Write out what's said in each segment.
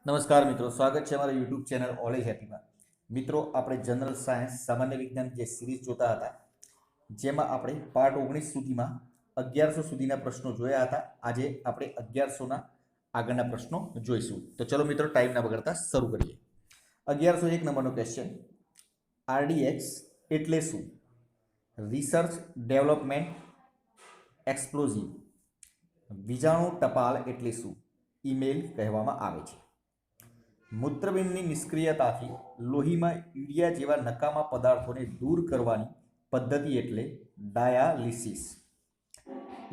નમસ્કાર મિત્રો, સ્વાગત છે અમારા યુટ્યુબ ચેનલ ઓલેજ હેપીમાં. મિત્રો, આપણે જનરલ સાયન્સ સામાન્ય વિજ્ઞાન જે સિરીઝ જોતા હતા, જેમાં આપણે પાર્ટ 19 સુધીમાં 1100 સુધીના પ્રશ્નો જોયા હતા. આજે આપણે 1100ના આગળના પ્રશ્નો જોઈશું. તો ચલો મિત્રો, ટાઈમ ના બગાડતા શરૂ કરીએ. 1101 નંબરનો ક્વેશ્ચન, આરડીએક્સ એટલે શું? Research development explosive. વીજાણુ ટપાલ એટલે શું? ઈમેલ કહેવામાં આવે છે. મૂત્રપિંડની નિષ્ક્રિયતાથી લોહીમાં યુરિયા જેવા નકામા પદાર્થોને દૂર કરવાની પદ્ધતિ એટલે ડાયાલિસિસ.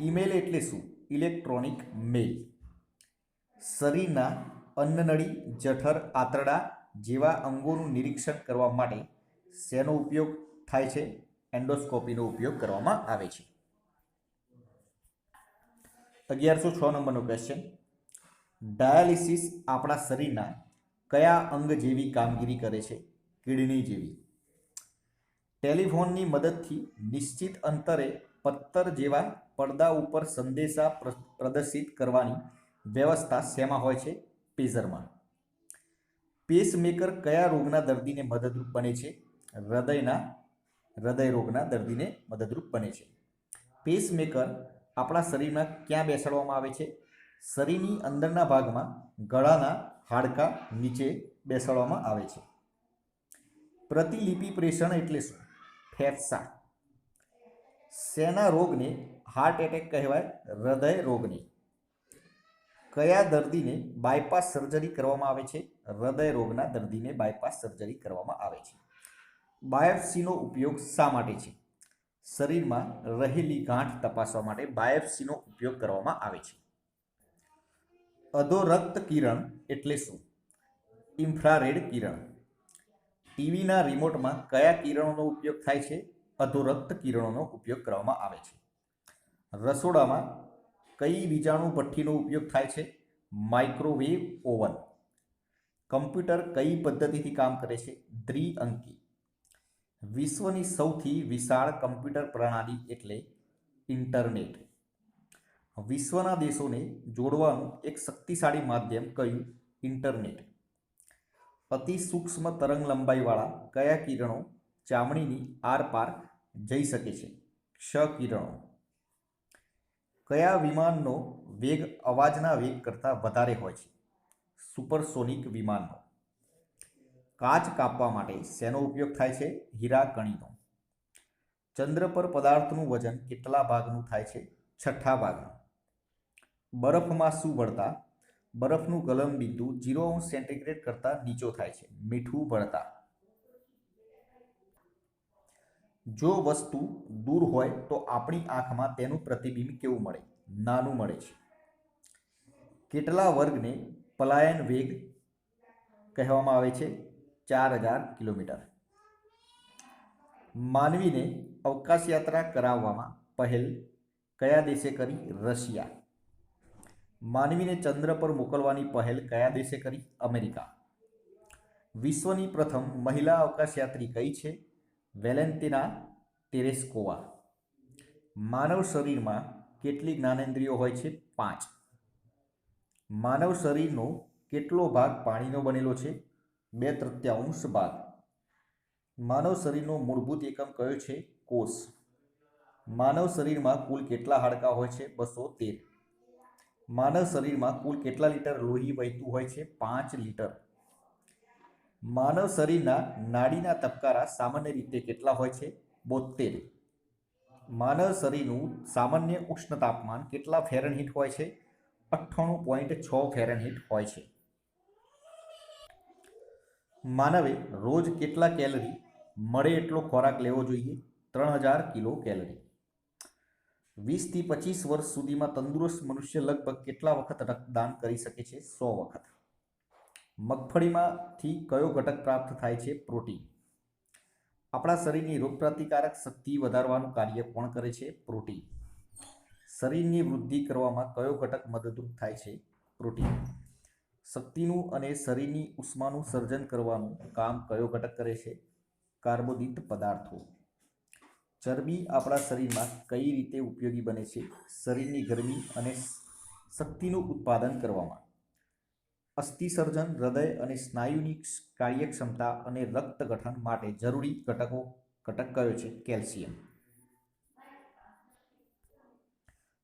ઈમેલ એટલે શું? ઇલેક્ટ્રોનિક મેલ. શરીરના અન્નનળી, જઠર, આંતરડા જેવા અંગોનું નિરીક્ષણ કરવા માટે શેનો ઉપયોગ થાય છે? એન્ડોસ્કોપીનો ઉપયોગ કરવામાં આવે છે. 1106 નંબરનો ક્વેશ્ચન, ડાયાલિસિસ આપણા શરીરના કયા અંગ જેવી કામગીરી કરે છે? કિડની જેવી. ટેલિફોનની મદદથી નિશ્ચિત અંતરે પત્તર જેવા પડદા ઉપર સંદેશા પ્રદર્શિત કરવાની વ્યવસ્થા શેમાં હોય છે? પેજરમાં. પેસમેકર કયા રોગના દર્દીને મદદરૂપ બને છે? હૃદય રોગના દર્દીને મદદરૂપ બને છે. પેસમેકર આપણા શરીરમાં ક્યાં બેસાડવામાં આવે છે? શરીરની અંદરના ભાગમાં ગળાના હાડકાં નીચે બેસાડવામાં આવે છે. પ્રતિલિપિ પ્રેષણ એટલે શું? ફેફસા. શેના રોગને હાર્ટ એટેક કહેવાય? હૃદય રોગને. કયા દર્દીને બાયપાસ સર્જરી કરવામાં આવે છે? હૃદય રોગના દર્દીને બાયપાસ સર્જરી કરવામાં આવે છે. બાયોપ્સીનો ઉપયોગ શા માટે છે? શરીરમાં રહેલી ગાંઠ તપાસવા માટે બાયોપ્સીનો ઉપયોગ કરવામાં આવે છે. અધોરક્ત કિરણ એટલે શું? ઇન્ફ્રારેડ કિરણ. ટીવીના રિમોટમાં કયા કિરણોનો ઉપયોગ થાય છે? અધોરક્ત કિરણોનો ઉપયોગ કરવામાં આવે છે. રસોડામાં કઈ વીજાણુ ભઠ્ઠીનો ઉપયોગ થાય છે? Microwave oven. કમ્પ્યુટર કઈ પદ્ધતિથી કામ કરે છે? દ્વિઅંકી. વિશ્વની સૌથી વિશાળ કમ્પ્યુટર પ્રણાલી એટલે ઇન્ટરનેટ. વિશ્વના દેશોને જોડવાનું એક શક્તિશાળી માધ્યમ કયું? ઇન્ટરનેટ. અતિ સૂક્ષ્મ તરંગ લંબાઈવાળા કયા કિરણો ચામડીની આરપાર જઈ શકે છે? ક્ષ કિરણો. કયા વિમાનનો વેગ અવાજના વેગ કરતાં વધારે હોય છે? સુપરસોનિક વિમાનનો. કાચ કાપવા માટે શેનો ઉપયોગ થાય છે? હીરાકણીનો. ચંદ્ર પર પદાર્થનું વજન કેટલા ભાગનું થાય છે? છઠ્ઠા ભાગનું. બરફમાં શું ભળતા બરફનું ગલનબિંદુ 0° સેન્ટીગ્રેડ કરતાં નીચો થાય છે? મીઠું ભળતા. જો વસ્તુ દૂર હોય તો આપણી આંખમાં તેનું પ્રતિબિંબ કેવું મળે? નાનું મળે છે. કેટલા વર્ગને પલાયન વેગ કહેવામાં આવે છે? 4000 કિલોમીટર. માનવીને અવકાશ યાત્રા કરાવવામાં પહેલ કયા દેશે કરી? રશિયા. માનવીને ચંદ્ર પર મોકલવાની પહેલ કયા દેશે કરી? અમેરિકા. વિશ્વની પ્રથમ મહિલા અવકાશયાત્રી કઈ છે? વેલેન્ટિના તેરેસ્કોવા. માનવ શરીરમાં કેટલી જ્ઞાનેન્દ્રિયો હોય છે? 5. માનવ શરીરનો કેટલો ભાગ પાણીનો બનેલો છે? 2/3 ભાગ. માનવ શરીરનો મૂળભૂત એકમ કયો છે? કોષ. માનવ શરીરમાં કુલ કેટલા હાડકાં હોય છે? 213. માનવ શરીરમાં કુલ કેટલા લીટર લોહી વહેતું હોય છે? 5 લીટર. માનવ શરીરના નાડીના તબક્કા સામાન્ય રીતે કેટલા હોય છે? 72. માનવ શરીરનું સામાન્ય ઉષ્ણ તાપમાન કેટલા ફેરનહીટ હોય છે? 98.6 ફેરનહીટ હોય છે. માનવે રોજ કેટલા કેલરી મળે એટલો ખોરાક લેવો જોઈએ? 3000 કિલો કેલરી. 20 થી 25 વર્ષ સુધીમાં તંદુરસ્ત મનુષ્ય લગભગ કેટલા વખત રક્તદાન કરી શકે છે? 100 વખત. મગફળીમાંથી કયો ઘટક પ્રાપ્ત થાય છે? પ્રોટીન. આપણા શરીરની રોગપ્રતિકારક શક્તિ વધારવાનું કાર્ય કોણ કરે છે? પ્રોટીન. શરીરની વૃદ્ધિ કરવામાં કયો ઘટક મદદરૂપ થાય છે? પ્રોટીન. શક્તિનું અને શરીરની ઉષ્માનું સર્જન કરવાનું કામ કયો ઘટક કરે છે? કાર્બોદિત પદાર્થો. ચરબી આપણા શરીરમાં કઈ રીતે ઉપયોગી બને છે? શરીરની ગરમી અને શક્તિનું ઉત્પાદન કરવામાં. અસ્થિ સર્જન, હૃદય અને સ્નાયુની કાર્યક્ષમતા અને રક્ત ગઠન માટે જરૂરી ઘટક કયો છે? કેલ્શિયમ.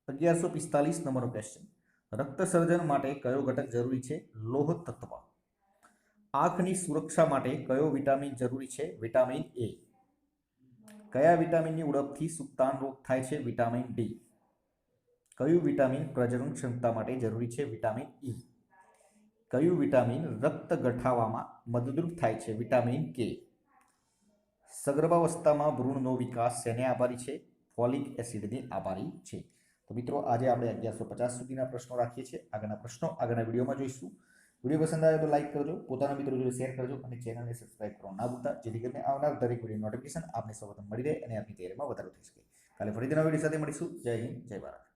1145 નંબરનો ક્વેશ્ચન. રક્ત સર્જન માટે કયો ઘટક જરૂરી છે? લોહ તત્વ. આંખની સુરક્ષા માટે કયો વિટામિન જરૂરી છે? Vitamin A. કયા વિટામિનની ઉણપથી સુક્તાન રોગ થાય છે? Vitamin D. કયું વિટામિન પ્રજનન ક્ષમતા માટે જરૂરી છે? Vitamin E. કયું વિટામિન રક્ત ગઠાવામાં મદદરૂપ થાય છે? વિટામિન કે. સગર્ભાવસ્થામાં ભ્રૂણનો વિકાસ શેને આભારી છે? ફોલિક એસિડને આભારી છે. તો મિત્રો આજે આપણે 1150 સુધીના પ્રશ્નો રાખીએ છીએ. આગળના પ્રશ્નો આગળના વિડીયોમાં જોઈશું. વિડીયો પસંદ આવે તો લાઈક કરજો, પોતાના મિત્રો જોડે શેર કરજો અને ચેનલને સબસ્ક્રાઇબ કરવાનું ના ભૂલતા, જેથી કરીને આવનાર દરેક વિડીયો નોટિફિકેશન આપને સૌપ્રથમ મળી રહે અને આપની તૈયારીમાં વધારો થઈ શકે. કાલે ફરીથી નવા વિડીયો સાથે મળીશું. જય હિન્દ, જય ભારત.